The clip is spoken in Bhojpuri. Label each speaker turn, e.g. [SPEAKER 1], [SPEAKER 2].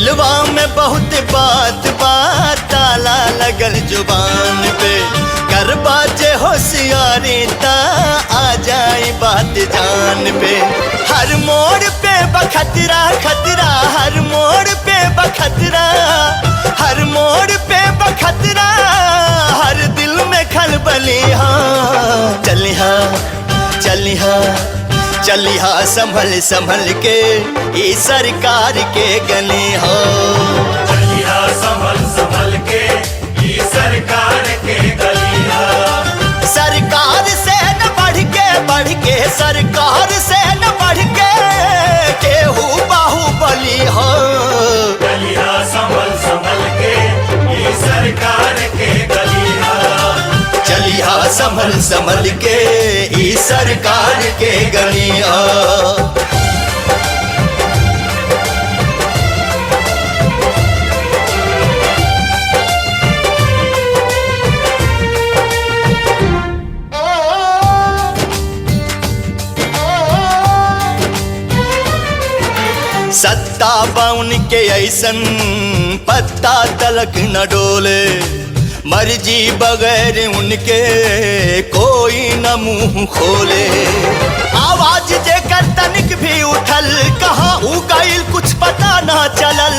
[SPEAKER 1] दिलवा में बहुत बात बात ताला लगल जुबान पे कर बाजे होशियारी ता आ जाए बात जान पे। हर मोड़ पे बखतरा खतरा, हर मोड़ पे बखतरा, हर मोड़ पे बखतरा, हर दिल में खलबली। हाँ चलिहा चलिहा चलिहा संभल संभल के ई सरकार के गली हो।
[SPEAKER 2] चलिहा संभल संभल के ई सरकार के गली हो।
[SPEAKER 1] सरकार से न बढ़ के सरकार से न बढ़ के केहू बाहुबली हो।
[SPEAKER 2] चलिहा संभल संभल के ई सरकार के गली हो।
[SPEAKER 1] चलिहा संभल संभल के ई सरकार के गली हो। सत्ता बाउन के ऐसन पत्ता तलक न डोले, मर्जी बगैर उनके कोई न मुंह खोले। आवाज जेकर तनिक भी उठल कहाँ उ गइल कुछ पता ना चलल।